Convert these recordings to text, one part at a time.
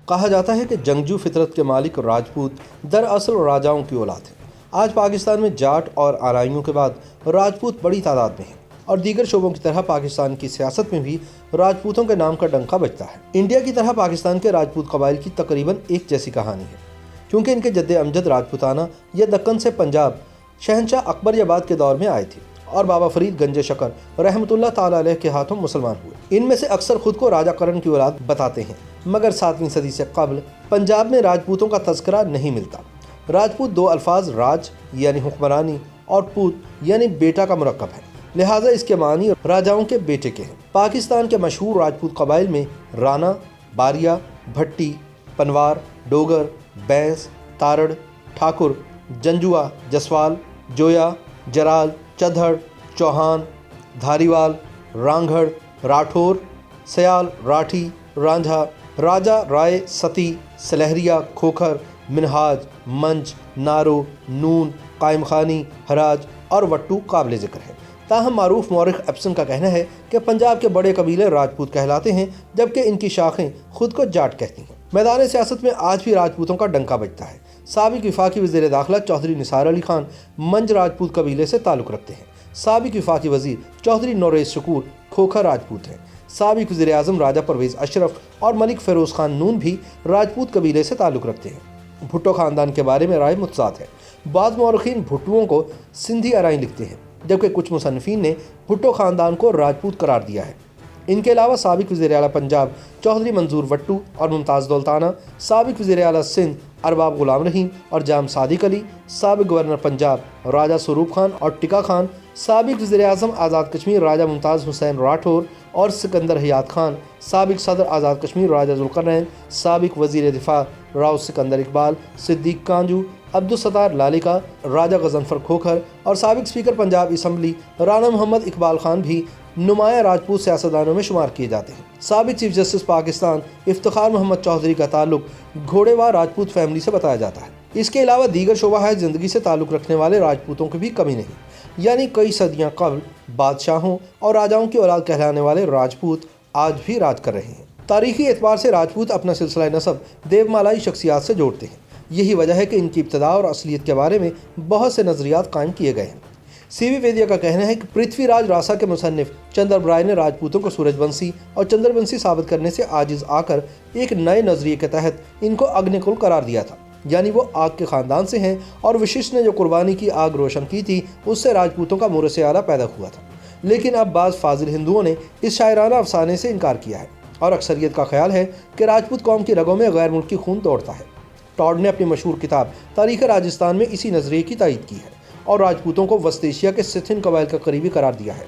کہا جاتا ہے کہ جنگجو فطرت کے مالک راجپوت دراصل راجاؤں کی اولاد ہیں۔ آج پاکستان میں جاٹ اور آرائیوں کے بعد راجپوت بڑی تعداد میں ہیں اور دیگر شعبوں کی طرح پاکستان کی سیاست میں بھی راجپوتوں کے نام کا ڈنکا بجتا ہے۔ انڈیا کی طرح پاکستان کے راجپوت قبائل کی تقریباً ایک جیسی کہانی ہے، کیونکہ ان کے جد امجد راجپوتانہ یا دکن سے پنجاب شہنشاہ اکبر آباد کے دور میں آئے تھے اور بابا فرید گنج شکر رحمۃ اللہ تعالیٰ علیہ کے ہاتھوں مسلمان ہوئے۔ ان میں سے اکثر خود کو راجہ کرن کی اولاد بتاتے ہیں، مگر 7ویں صدی سے قبل پنجاب میں راجپوتوں کا تذکرہ نہیں ملتا۔ راجپوت دو الفاظ راج یعنی حکمرانی اور پوت یعنی بیٹا کا مرکب ہے، لہٰذا اس کے معنی راجاؤں کے بیٹے کے ہیں۔ پاکستان کے مشہور راجپوت قبائل میں رانا، باریا، بھٹی، پنوار، ڈوگر، بینس، تارڑ، ٹھاکر، جنجوا، جسوال، جویا، جرال، چدھڑ، چوہان، دھاریوال، رانگھڑ، راٹھور، سیال، راٹھی، رانجھا، راجہ، رائے، ستی، سلہریہ، کھوکھر، منہاج، منج، نارو، نون، قائم خانی، ہراج اور وٹو قابل ذکر ہے۔ تاہم معروف مورخ ایبسن کا کہنا ہے کہ پنجاب کے بڑے قبیلے راجپوت کہلاتے ہیں، جبکہ ان کی شاخیں خود کو جاٹ کہتی ہیں۔ میدان سیاست میں آج بھی راجپوتوں کا ڈنکا بجتا ہے۔ سابق وفاقی وزیر داخلہ چودھری نثار علی خان منج راجپوت قبیلے سے تعلق رکھتے ہیں۔ سابق وفاقی وزیر چودھری نوریز شکور کھوکھر راجپوت ہیں۔ سابق وزیر اعظم راجہ پرویز اشرف اور ملک فیروز خان نون بھی راجپوت قبیلے سے تعلق رکھتے ہیں۔ بھٹو خاندان کے بارے میں رائے متضاد ہے۔ بعض مورخین بھٹوؤں کو سندھی ارائیں لکھتے ہیں، جبکہ کچھ مصنفین نے بھٹو خاندان کو راجپوت قرار دیا ہے۔ ان کے علاوہ سابق وزیر اعلیٰ پنجاب چودھری منظور وٹو اور ممتاز دولتانہ، سابق وزیر اعلیٰ سندھ ارباب غلام رحیم اور جام صادق علی، سابق گورنر پنجاب راجہ سروپ خان اور ٹکا خان، سابق وزیر اعظم آزاد کشمیر راجہ ممتاز حسین راٹھور اور سکندر حیات خان، سابق صدر آزاد کشمیر راجہ ذوالقرنین، سابق وزیر دفاع راؤ سکندر اقبال، صدیق کانجو، عبدالستار لالیکا، راجہ غضنفر کھوکھر اور سابق اسپیکر پنجاب اسمبلی رانا محمد اقبال خان بھی نمایاں راجپوت سیاستدانوں میں شمار کیے جاتے ہیں۔ سابق چیف جسٹس پاکستان افتخار محمد چودھری کا تعلق گھوڑےوار راجپوت فیملی سے بتایا جاتا ہے۔ اس کے علاوہ دیگر شعبہ زندگی سے تعلق رکھنے والے راجپوتوں کی بھی کمی نہیں، یعنی کئی صدیاں قبل بادشاہوں اور راجاؤں کی اولاد کہلانے والے راجپوت آج بھی راج کر رہے ہیں۔ تاریخی اعتبار سے راجپوت اپنا سلسلہ نسب دیومالائی شخصیات سے جوڑتے ہیں۔ یہی وجہ ہے کہ ان کی ابتدا اور اصلیت کے بارے میں بہت سے نظریات قائم کیے گئے ہیں۔ سی وی ویدیا کا کہنا ہے کہ پرتھوی راج راسا کے مصنف چندر برائے نے راجپوتوں کو سورج ونشی اور چندر ونشی ثابت کرنے سے عاجز آ کر ایک نئے نظریے کے تحت ان کو اگنی کل قرار دیا تھا، یعنی وہ آگ کے خاندان سے ہیں، اور وششٹھ نے جو قربانی کی آگ روشن کی تھی اس سے راجپوتوں کا مورث اعلیٰ پیدا ہوا تھا۔ لیکن اب بعض فاضل ہندوؤں نے اس شاعرانہ افسانے سے انکار کیا ہے اور اکثریت کا خیال ہے کہ راجپوت قوم کی رگوں میں غیر ملکی خون دوڑتا ہے۔ ٹاڈ نے اپنی مشہور کتاب تاریخ راجستھان میں اسی نظریے کی تائید کی ہے اور راجپوتوں کو وسط ایشیا کے سٹھن قبائل کا قریبی قرار دیا ہے۔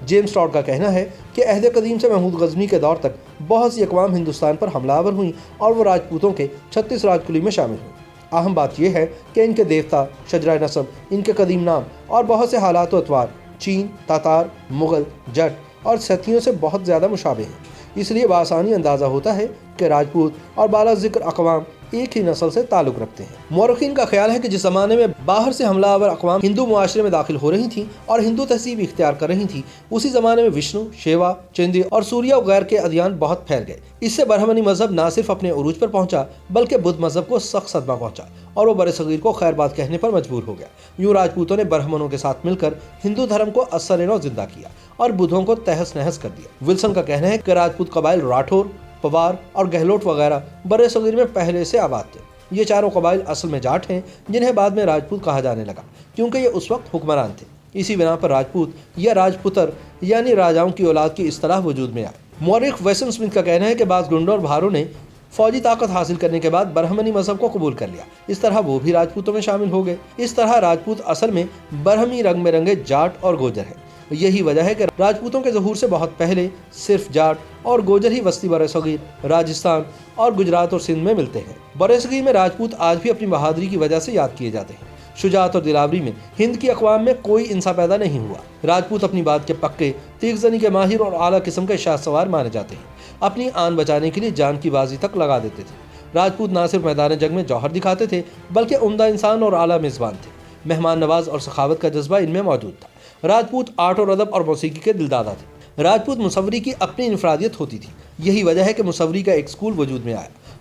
جیمز ٹاڈ کا کہنا ہے کہ عہد قدیم سے محمود غزنوی کے دور تک بہت سی اقوام ہندوستان پر حملہ آور ہوئیں اور وہ راجپوتوں کے 36 راج کلی میں شامل ہوئیں۔ اہم بات یہ ہے کہ ان کے دیوتا، شجرہ نسب، ان کے قدیم نام اور بہت سے حالات و اطوار چین، تاتار، مغل، جٹ اور سیتھیوں سے بہت زیادہ مشابہ ہیں۔ اس لیے بآسانی اندازہ ہوتا ہے کہ راجپوت اور بالا ذکر اقوام ایک ہی نسل سے تعلق رکھتے ہیں۔ مورخین کا خیال ہے کہ جس زمانے میں باہر سے حملہ آور اقوام ہندو معاشرے میں داخل ہو رہی تھیں اور ہندو تہذیب اختیار کر رہی تھیں، اسی زمانے میں وشنو، شیوا، چندی اور سوریا وغیرہ کے ادیان بہت پھیل گئے۔ اس سے برہمنی مذہب نہ صرف اپنے عروج پر پہنچا بلکہ بدھ مذہب کو سخت صدمہ پہنچا اور وہ برصغیر کو خیر بات کہنے پر مجبور ہو گیا۔ یوں راجپوتوں نے برہمنوں کے ساتھ مل کر ہندو دھرم کو اثر نو زندہ کیا اور بدھوں کو تہس نہس کر دیا۔ ولسن کا کہنا ہے کہ راجپوت قبائل راٹھور، پوار اور گہلوٹ وغیرہ برصغیر میں پہلے سے آباد تھے۔ یہ چاروں قبائل اصل میں جاٹ ہیں، جنہیں بعد میں راجپوت کہا جانے لگا کیونکہ یہ اس وقت حکمران تھے۔ اسی بنا پر راجپوت یا راجپوتر یعنی راجاؤں کی اولاد کی اصطلاح وجود میں آئی۔ مورخ ویسن اسمتھ کا کہنا ہے کہ بعض گنڈوں اور بھاروں نے فوجی طاقت حاصل کرنے کے بعد برہمنی مذہب کو قبول کر لیا، اس طرح وہ بھی راجپوتوں میں شامل ہو گئے۔ اس طرح راجپوت اصل میں برہمی رنگ میں رنگے جاٹ اور گوجر ہیں۔ یہی وجہ ہے کہ راجپوتوں کے ظہور سے بہت پہلے صرف جاٹ اور گوجر ہی وسطی برصغیر راجستھان اور گجرات اور سندھ میں ملتے ہیں۔ برصغیر میں راجپوت آج بھی اپنی بہادری کی وجہ سے یاد کیے جاتے ہیں۔ شجاعت اور دلاوری میں ہند کی اقوام میں کوئی انسا پیدا نہیں ہوا۔ راجپوت اپنی بات کے پکے، تیغ زنی کے ماہر اور اعلیٰ قسم کے شاہ سوار مانے جاتے ہیں۔ اپنی آن بچانے کے لیے جان کی بازی تک لگا دیتے تھے۔ راجپوت نہ صرف میدان جنگ میں جوہر دکھاتے تھے بلکہ عمدہ انسان اور اعلیٰ میزبان تھے۔ مہمان نواز اور سخاوت کا جذبہ ان میں موجود تھا۔ راجپوت آرٹ اور ادب اور موسیقی کے دلدادہ تھے۔ راجپوت مصوری کی اپنی انفرادیت ہوتی تھی۔ یہی وجہ ہے کہ مصوری کا ایک اسکول وجود میں آیا